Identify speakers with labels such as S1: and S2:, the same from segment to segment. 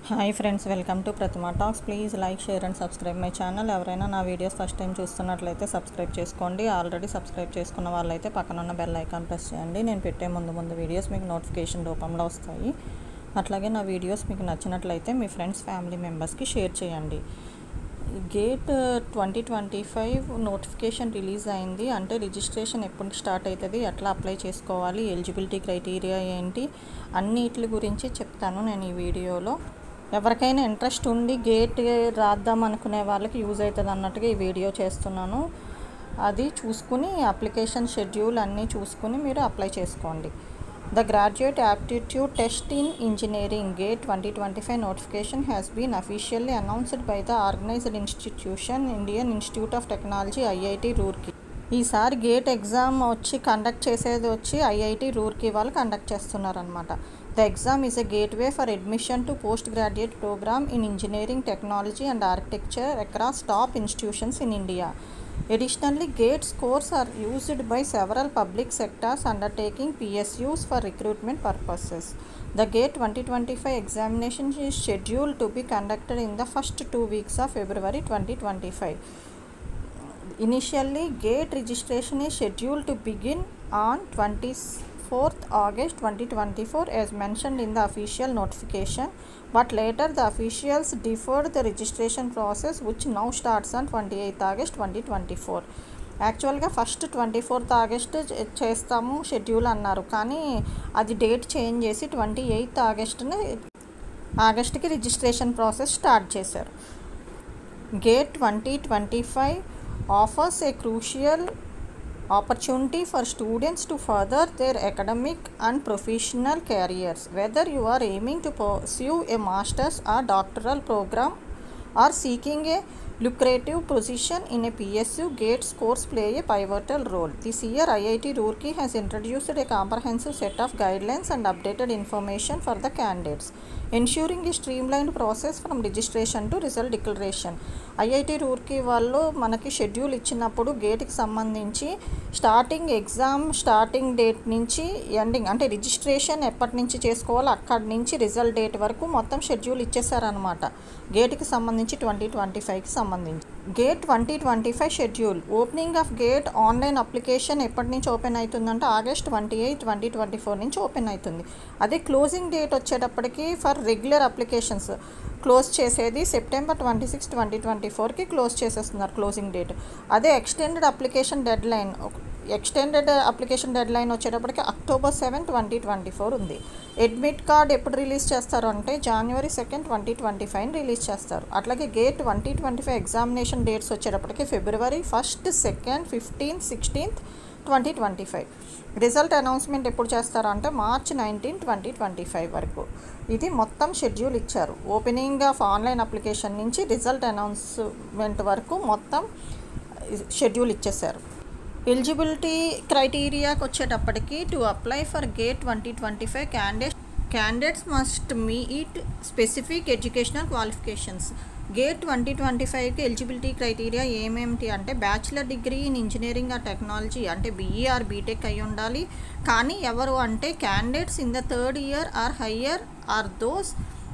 S1: Hi friends, welcome to Pratima talks. Please like, share and subscribe my channel. ఎవరైనా నా videos first time చూస్తున్నట్లయితే subscribe చేసుకోండి. Already subscribe చేసుకున్న వాళ్ళైతే పక్కనున్న బెల్ ఐకాన్ ప్రెస్ చేయండి. నేను పెట్టే ముందు వీడియోస్ మీకు నోటిఫికేషన్ రూపంలో వస్తాయి. అట్లాగే నా వీడియోస్ మీకు నచ్చినట్లయితే మీ ఫ్రెండ్స్, ఫ్యామిలీ మెంబర్స్కి షేర్ చేయండి. గేట్ 2025 నోటిఫికేషన్ రిలీజ్ అయింది. అంటే రిజిస్ట్రేషన్ ఎప్పుడు స్టార్ట్ అవుతుంది, ఎట్లా అప్లై చేసుకోవాలి, ఎలిజిబిలిటీ క్రైటీరియా ఏంటి, అన్నిటి గురించి చెప్తాను నేను ఈ వీడియోలో. ఎవరికైనా ఇంట్రెస్ట్ ఉండి గేట్ రాద్దాం అనుకునే వాళ్ళకి యూజ్ అవుతుంది అన్నట్టుగా ఈ వీడియో చేస్తున్నాను. అది చూసుకుని అప్లికేషన్ షెడ్యూల్ అన్నీ చూసుకుని మీరు అప్లై చేసుకోండి. The graduate aptitude test in engineering gate 2025 notification has been officially announced by the organized institution Indian institute of technology IIT Roorkee. ఈసారి గేట్ ఎగ్జామ్ కండక్ట్ చేసేది IIT రూర్కీ వాళ్ళు కండక్ట్ చేస్తున్నారనమాట. The exam is a gateway for admission to post graduate program in engineering, technology and architecture across top institutions in India. Additionally, GATE scores are used by several public sectors undertaking PSUs for recruitment purposes. The GATE 2025 examination is scheduled to be conducted in the first 2 weeks of February 2025. Initially, GATE registration is scheduled to begin on 24th August 2024 as mentioned in the official notification, but later the officials deferred the registration process which now starts on 28th August 2024. యాక్చువల్గా first 24th August చేస్తాము schedule అన్నారు, కానీ అది date change చేసి 28th ఆగస్ట్కి registration process start చేశారు. Gate 2025 offers a crucial opportunity for students to further their academic and professional careers. Whether you are aiming to pursue a master's or doctoral program or seeking a lucrative position in a PSU, GATE scores play a pivotal role. This year, IIT Roorkee has introduced a comprehensive set of guidelines and updated information for the candidates, ensuring a streamlined process from registration to result declaration. IIT Roorkee వాళ్ళు మనకి schedule ఇచ్చినప్పుడు గేట్కి సంబంధించి exam starting date నుంచి ending, అంటే registration ఎప్పటి నుంచి చేసుకోవాలో అక్కడి నుంచి రిజల్ట్ డేట్ వరకు మొత్తం షెడ్యూల్ ఇచ్చేసారనమాట. గేట్కి సంబంధించి 2025కి సంబంధించి gate 2025 schedule. Opening of gate online application ఎప్పటి నుంచి ఓపెన్ అవుతుందంటే August 28, 2024 నుంచి ఓపెన్ అవుతుంది. అదే క్లోజింగ్ డేట్ వచ్చేటప్పటికి ఫర్ రెగ్యులర్ అప్లికేషన్స్ క్లోజ్ చేసేది September 26, 2024కి క్లోజ్ చేసేస్తున్నారు క్లోజింగ్ డేట్. అదే ఎక్స్టెండెడ్ అప్లికేషన్ డెడ్ లైన్ వచ్చేటప్పటికి October 7, 2024 ఉంది. అడ్మిట్ కార్డ్ ఎప్పుడు రిలీజ్ చేస్తారు అంటే January 2, 2025 రిలీజ్ చేస్తారు. అట్లాగే గేట్ 2025 ఎగ్జామినేషన్ డేట్స్ వచ్చేటప్పటికి February 1, 2, 15, 16, 2025. రిజల్ట్ అనౌన్స్మెంట్ ఎప్పుడు చేస్తారు అంటే March 19, 2025 వరకు. ఇది మొత్తం షెడ్యూల్ ఇచ్చారు. ఓపెనింగ్ ఆఫ్ ఆన్లైన్ అప్లికేషన్ నుంచి రిజల్ట్ అనౌన్స్మెంట్ వరకు మొత్తం షెడ్యూల్ ఇచ్చేశారు. ఎలిజిబిలిటీ క్రైటీరియాకి వచ్చేటప్పటికి to apply for GATE 2025 candidates must meet specific educational qualifications. GATE 2025కి ఎలిజిబిలిటీ క్రైటీరియా ఏమేమిటి అంటే bachelor degree in engineering or technology, అంటే BE ఆర్ బీటెక్ అయి ఉండాలి. కానీ ఎవరు అంటే candidates in the 3rd year or higher or those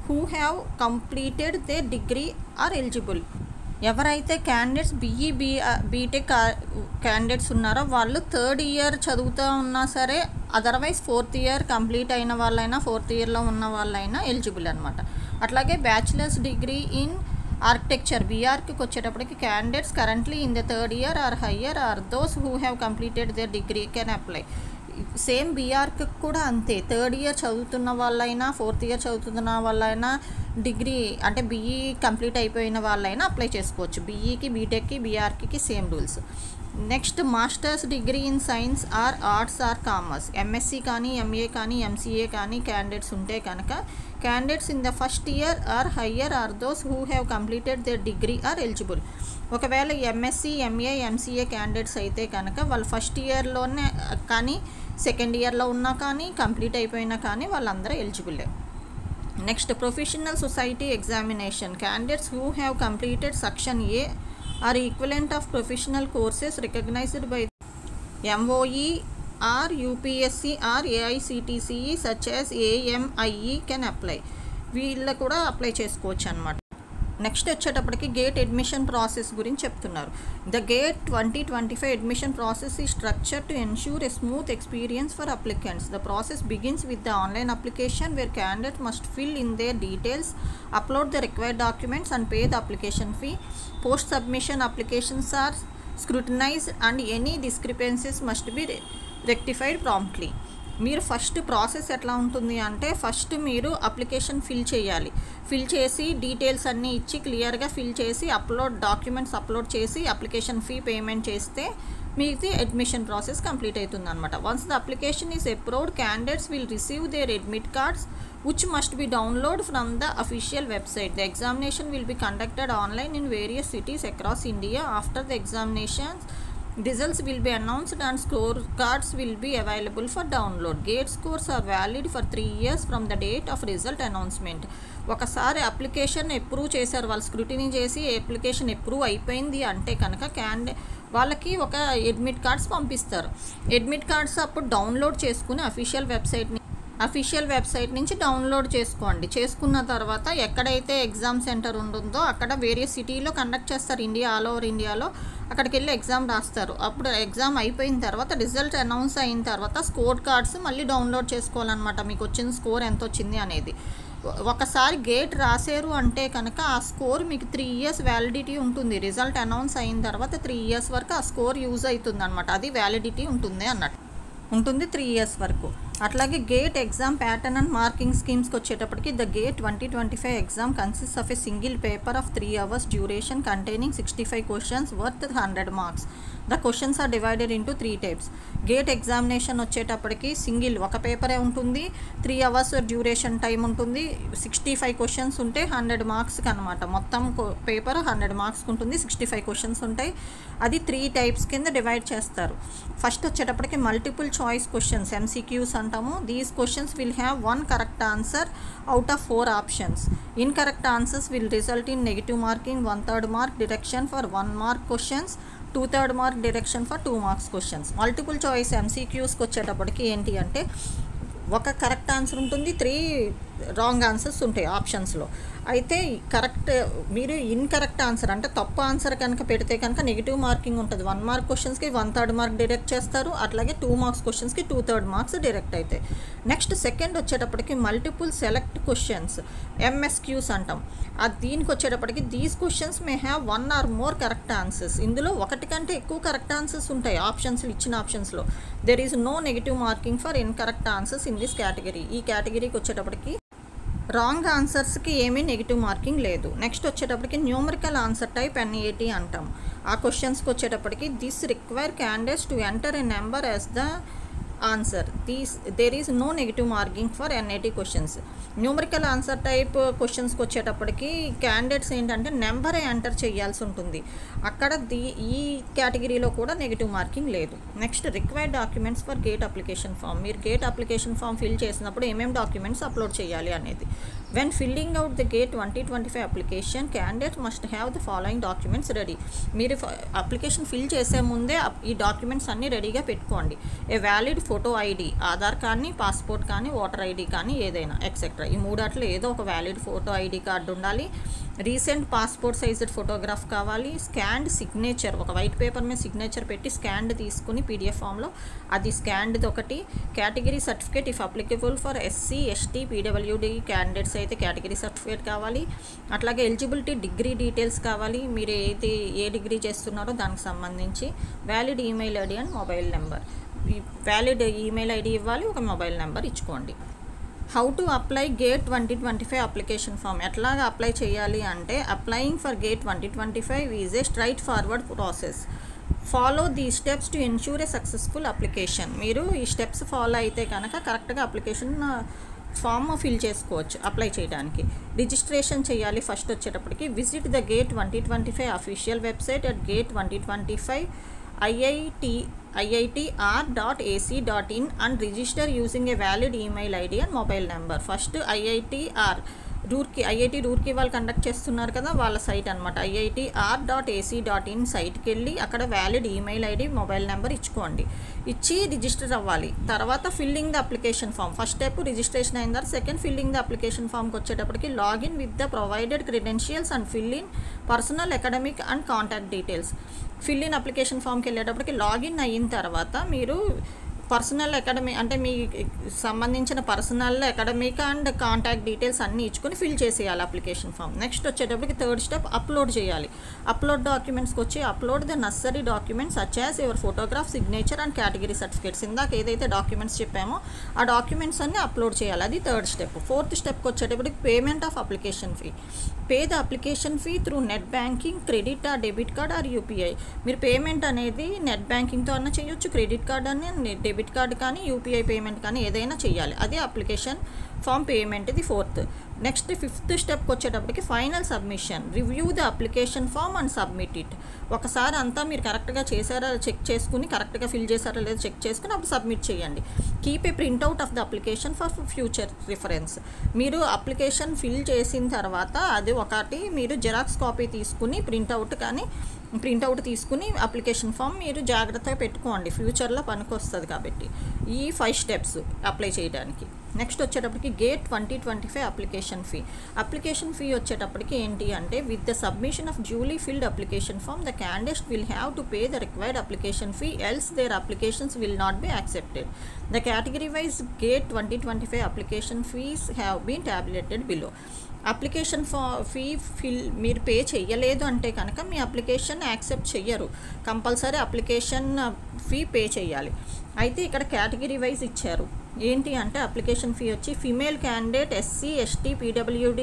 S1: who have completed their degree are eligible. ఎవరైతే క్యాండిడేట్స్ BE బీటెక్ క్యాండిడేట్స్ ఉన్నారో వాళ్ళు 3rd year చదువుతూ ఉన్నా సరే, అదర్వైజ్ 4th year కంప్లీట్ అయిన వాళ్ళైనా 4th yearలో ఉన్న వాళ్ళైనా ఎలిజిబుల్ అనమాట. అట్లాగే బ్యాచిలర్స్ డిగ్రీ ఇన్ ఆర్కిటెక్చర్ BRకి వచ్చేటప్పటికి candidates currently in the 3rd year or higher or those who have completed their degree can apply. Same BRకి కూడా అంతే. 3rd year చదువుతున్న వాళ్ళైనా 4th year చదువుతున్న వాళ్ళైనా డిగ్రీ అంటే BE కంప్లీట్ అయిపోయిన వాళ్ళైనా అప్లై చేసుకోవచ్చు. BEకి బీటెక్కి BRకి same rules. Next masters degree in science or arts or commerce, MSc కానీ MA కానీ MCA కానీ క్యాండిడేట్స్ ఉంటే కనుక candidates in the 1st year or higher or those who have completed their degree are eligible. ఒకవేళ MSc MA MCA candidates అయితే కనుక వాళ్ళు 1st yearలోనే కానీ 2nd yearలో ఉన్నా కానీ కంప్లీట్ అయిపోయినా కానీ వాళ్ళందరూ ఎలిజిబులే. Next professional society examination. Candidates who have completed section A or equivalent of professional courses recognised by MOE or UPSC or AICTCE such as AMIE can apply. వీళ్ళు కూడా అప్లై చేసుకోవచ్చు అనమాట. నెక్స్ట్ వచ్చేటప్పటికి గేట్ అడ్మిషన్ ప్రాసెస్ గురించి చెప్తున్నారు. The GATE 2025 admission process is structure to ensure a smooth experience for applicants. The process begins with the online application where candidate must fill in their details, upload the required documents and pay the application fee. Post submission applications are scrutinised and any discrepancies must be rectified promptly. మీరు first process ఎట్లా ఉంటుంది అంటే, first మీరు application fill చేయాలి. Fill చేసి details అన్నీ ఇచ్చి క్లియర్గా ఫిల్ చేసి డాక్యుమెంట్స్ అప్లోడ్ చేసి అప్లికేషన్ ఫీ పేమెంట్ చేస్తే మీది అడ్మిషన్ ప్రాసెస్ కంప్లీట్ అవుతుంది అనమాట. Once the application is approved, candidates will receive their admit cards which must be downloaded from the official website. The examination will be conducted online in various cities across India. After the examinations, results will be announced and scorecards will be available for download. Gate scores are valid for 3 years from the date of result announcement. ఒకసారి application approve చేశారు, వాళ్ళు scrutiny చేసి application approve అయిపోయింది అంటే కనుక వాళ్ళకి ఒక admit cards పంపిస్తారు. అడ్మిట్ కార్డ్స్ అప్పుడు డౌన్లోడ్ చేసుకుని అఫీషియల్ వెబ్సైట్ నుంచి డౌన్లోడ్ చేసుకోండి. చేసుకున్న తర్వాత ఎక్కడైతే ఎగ్జామ్ సెంటర్ ఉంటుందో అక్కడ వేరే సిటీలో కండక్ట్ చేస్తారు, ఆల్ ఓవర్ ఇండియాలో. అక్కడికి వెళ్ళి ఎగ్జామ్ రాస్తారు. అప్పుడు ఎగ్జామ్ అయిపోయిన తర్వాత రిజల్ట్ అనౌన్స్ అయిన తర్వాత స్కోర్ కార్డ్స్ మళ్ళీ డౌన్లోడ్ చేసుకోవాలన్నమాట, మీకు వచ్చిన స్కోర్ ఎంత వచ్చింది అనేది. ఒకసారి గేట్ రాశారు అంటే కనుక ఆ స్కోర్ మీకు 3 years వ్యాలిడిటీ ఉంటుంది. రిజల్ట్ అనౌన్స్ అయిన తర్వాత 3 years వరకు ఆ స్కోర్ యూజ్ అవుతుంది అనమాట. అది వ్యాలిడిటీ ఉంటుంది 3 years వరకు. అట్లాగే GATE exam pattern and marking స్కీమ్స్కి వచ్చేటప్పటికి the GATE 2025 exam consist of a single paper of 3 hours duration containing 65 questions worth 100 marks. The questions are divided into 3 types. GATE examination వచ్చేటప్పటికి single ఒక పేపరే ఉంటుంది, 3 hours duration time ఉంటుంది, 65 questions ఉంటే 100 marksకి అనమాట. మొత్తం పేపర్ 100 marks ఉంటుంది, 65 questions ఉంటాయి. అది 3 types కింద డివైడ్ చేస్తారు. ఫస్ట్ వచ్చేటప్పటికి మల్టిపుల్ చాయిస్ క్వశ్చన్స్, MCQs అంటాము. These questions will have 1 correct answer out of 4 options. Incorrect answers will result in negative marking, 1/3 mark deduction for 1 mark questions, 2/3 mark deduction for 2 marks questions. Multiple choice MCQస్కి వచ్చేటప్పటికి ఏంటి అంటే ఒక correct answer ఉంటుంది, 3 wrong answers ఉంటాయి ఆప్షన్స్లో. అయితే మీరు ఇన్కరెక్ట్ ఆన్సర్ అంటే తప్పు ఆన్సర్ కనుక పెడితే కనుక నెగిటివ్ మార్కింగ్ ఉంటుంది. 1 mark క్వశ్చన్స్కి 1/3 mark డిడక్ట్ చేస్తారు, అట్లాగే 2 marks క్వశ్చన్స్కి 2/3 marks డిడక్ట్ అవుతాయి. నెక్స్ట్ సెకండ్ వచ్చేటప్పటికి మల్టిపుల్ సెలెక్ట్ క్వశ్చన్స్, MSQs అంటాం. దీనికి వచ్చేటప్పటికి these questions may have 1 or more correct answers. ఇందులో ఒకటి కంటే ఎక్కువ కరెక్ట్ ఆన్సర్స్ ఉంటాయి ఇచ్చిన ఆప్షన్స్లో. There is no negative marking for incorrect answers in this category. ఈ కేటగిరీకి వచ్చేటప్పటికి రాంగ్ ఆన్సర్స్కి ఏమీ నెగిటివ్ మార్కింగ్ లేదు. నెక్స్ట్ వచ్చేటప్పటికి న్యూమరికల్ ఆన్సర్ టైప్ NAT అంటాం. ఆ క్వశ్చన్స్కి వచ్చేటప్పటికి this require candidates to enter a number as the answer. There is no negative marking for NAT questions. Numerical answer type క్వశ్చన్స్కి వచ్చేటప్పటికి క్యాండిడేట్స్ ఏంటంటే నెంబరే ఎంటర్ చేయాల్సి ఉంటుంది. అక్కడ ఈ కేటగిరీలో కూడా నెగిటివ్ మార్కింగ్ లేదు. Next required documents for GATE application form. మీరు గేట్ అప్లికేషన్ ఫామ్ ఫిల్ చేసినప్పుడు ఏమేమి డాక్యుమెంట్స్ అప్లోడ్ చేయాలి అనేది. When filling out the GATE 2025 application candidate must have the following documents ready. మీరు అప్లికేషన్ ఫిల్ చేసే ముందే ఈ డాక్యుమెంట్స్ అన్నీ రెడీగా పెట్టుకోండి. A valid photo ID, Aadhaar కానీ, పాస్పోర్ట్ కానీ, ఓటర్ ఐడి కానీ ఏదైనా ఎక్సెట్రా. ఈ 3 ఏదో ఒక వ్యాలిడ్ ఫోటో ఐడి కార్డు ఉండాలి. రీసెంట్ పాస్పోర్ట్ సైజ్డ్ ఫోటోగ్రాఫ్ కావాలి. స్కాన్డ్ సిగ్నేచర్, ఒక వైట్ పేపర్ మీద సిగ్నేచర్ పెట్టి స్కాన్డ్ తీసుకుని PDF ఫామ్లో అది స్కాన్డ్ది ఒకటి. Category certificate if applicable for SC, ST, PWD candidates అయితే కేటగిరీ సర్టిఫికేట్ కావాలి. అట్లాగే ఎలిజిబిలిటీ డిగ్రీ డీటెయిల్స్ కావాలి, మీరు ఏ డిగ్రీ చేస్తున్నారో దానికి సంబంధించి. Valid email ID and mobile number. Valid email ID ఇవ్వాలి, ఒక మొబైల్ నెంబర్ ఇచ్చుకోండి. How to apply GATE 2025 application form. ఎట్లాగా అప్లై చేయాలి అంటే applying for GATE 2025 is a straightforward process. Follow the steps to ensure a successful application. మీరు ఈ steps follow అయితే కనుక కరెక్ట్గా అప్లికేషన్ ఫామ్ ఫిల్ చేసుకోవచ్చు అప్లై చేయడానికి. రిజిస్ట్రేషన్ చేయాలి. ఫస్ట్ వచ్చేటప్పటికి visit the GATE 2025 official website at gate 2025 iitr.ac.in and register using a valid email ID and mobile number. First IITR IIT Roorkee వాళ్ళు కండక్ట్ చేస్తున్నారు కదా, వాళ్ళ సైట్ అనమాట. IITR.ac.in సైట్కి వెళ్ళి అక్కడ valid email ID, mobile number ఇచ్చుకోండి. ఇచ్చి రిజిస్టర్ అవ్వాలి. తర్వాత filling the application form. First step registration అయిన తర్వాత సెకండ్ ఫిల్లింగ్ ద అప్లికేషన్ ఫామ్కి వచ్చేటప్పటికి login with the provided credentials and fill in personal, academic and contact details. Fill in application ఫామ్కి వెళ్ళేటప్పటికి లాగిన్ అయిన తర్వాత మీరు పర్సనల్, అకాడమిక్ అంటే మీ సంబంధించిన personal, academic and contact details అన్నీ ఇచ్చుకొని ఫిల్ చేసేయాలి అప్లికేషన్ ఫామ్. నెక్స్ట్ వచ్చేటప్పటికి థర్డ్ స్టెప్ అప్లోడ్ చేయాలి. అప్లోడ్ డాక్యుమెంట్స్కి వచ్చి upload the necessary documents such as your photograph, signature and category certificates. ఇందాక ఏదైతే డాక్యుమెంట్స్ చెప్పామో ఆ డాక్యుమెంట్స్ అన్నీ అప్లోడ్ చేయాలి. అది థర్డ్ స్టెప్. ఫోర్త్ స్టెప్కి వచ్చేటప్పటికి payment of application fee. Pay the application fee through net banking, credit or debit card or UPI. మీరు పేమెంట్ అనేది నెట్ బ్యాంకింగ్తో అన్నా చేయొచ్చు, క్రెడిట్ కార్డ్ అని, డెబిట్ కార్డ్ కానీ, యూపీఐ పేమెంట్ కానీ ఏదైనా చేయాలి. అదే అప్లికేషన్ ఫామ్ పేమెంట్. ఇది ఫోర్త్. నెక్స్ట్ ఫిఫ్త్ స్టెప్కి వచ్చేటప్పటికి final submission. Review the application form and submit it. ఒకసారి అంతా మీరు కరెక్ట్గా చేశారా చెక్ చేసుకుని, కరెక్ట్గా ఫిల్ చేశారా లేదా చెక్ చేసుకుని అప్పుడు సబ్మిట్ చేయండి. Keep a printout of the application for future reference. మీరు అప్లికేషన్ ఫిల్ చేసిన తర్వాత అది ఒకటి మీరు జెరాక్స్ కాపీ తీసుకుని ప్రింట్అవుట్ తీసుకుని అప్లికేషన్ ఫామ్ మీరు జాగ్రత్తగా పెట్టుకోండి, ఫ్యూచర్లో పనికొస్తుంది కాబట్టి. ఈ 5 స్టెప్స్ అప్లై చేయడానికి. నెక్స్ట్ వచ్చేటప్పటికి GATE 2025 application fee. Application fee వచ్చేటప్పటికి ఏంటి అంటే with the submission of duly filled application form the candidate will have to pay the required application fee else there applications will not be accepted. The category wise GATE 2025 application fees have been tabulated below. Application fee మీరు pay చేయలేదు అంటే కనుక మీ application accept చెయ్యరు. Compulsory application fee pay చేయాలి. అయితే ఇక్కడ category wise ఇచ్చారు. ఏంటి అంటే అప్లికేషన్ ఫీ వచ్చి female candidate, SC, ST, PWD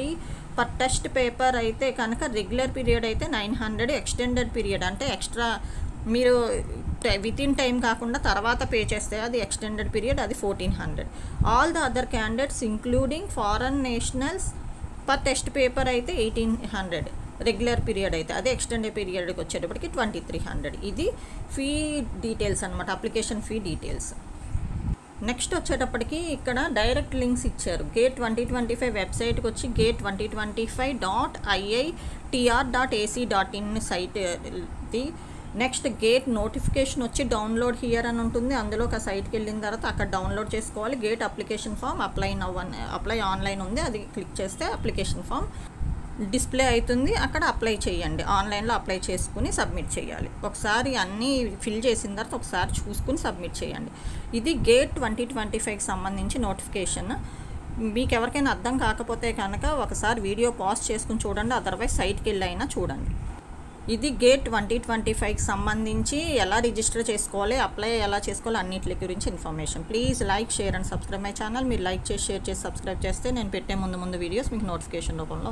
S1: per test paper అయితే కనుక రెగ్యులర్ పీరియడ్ అయితే 900, ఎక్స్టెండెడ్ పీరియడ్ అంటే ఎక్స్ట్రా మీరు విత్ ఇన్ టైం కాకుండా తర్వాత పే చేస్తే అది ఎక్స్టెండెడ్ పీరియడ్, అది 1400. All the other candidates including foreign nationals per test paper అయితే 1800, రెగ్యులర్ పీరియడ్ అయితే అదే ఎక్స్టెండెడ్ పీరియడ్కి వచ్చేటప్పటికి 2300. ఇది ఫీ డీటెయిల్స్ అనమాట, అప్లికేషన్ ఫీ డీటెయిల్స్. నెక్స్ట్ వచ్చేటప్పటికి ఇక్కడ డైరెక్ట్ లింక్స్ ఇచ్చారు. గేట్ 2025 వెబ్సైట్కి వచ్చి gate2025.iitr.ac.in సైట్ది. నెక్స్ట్ గేట్ నోటిఫికేషన్ వచ్చి డౌన్లోడ్ హియర్ అని ఉంటుంది. అందులో ఒక సైట్కి వెళ్ళిన తర్వాత అక్కడ డౌన్లోడ్ చేసుకోవాలి. GATE application form apply online ఉంది, అది క్లిక్ చేస్తే అప్లికేషన్ ఫామ్ డిస్ప్లే అవుతుంది. అక్కడ అప్లై చేయండి, ఆన్లైన్లో అప్లై చేసుకుని సబ్మిట్ చేయాలి. ఒకసారి అన్నీ ఫిల్ చేసిన తర్వాత ఒకసారి చూసుకుని సబ్మిట్ చేయండి. ఇది గేట్ 2025కి సంబంధించి నోటిఫికేషన్. మీకు ఎవరికైనా అర్థం కాకపోతే కనుక ఒకసారి వీడియో పాజ్ చేసుకుని చూడండి, అదర్వైజ్ సైట్కి వెళ్ళి అయినా చూడండి. ఇది గేట్ 2025కి సంబంధించి ఎలా రిజిస్టర్ చేసుకోవాలి, అప్లై ఎలా చేసుకోవాలి అన్నిటి గురించి information. Please like, share and subscribe my channel. మీరు లైక్ చేసి, షేర్ చేసి, సబ్స్క్రైబ్ చేస్తే నేను పెట్టే ముందు వీడియోస్ మీకు నోటిఫికేషన్ రూపంలో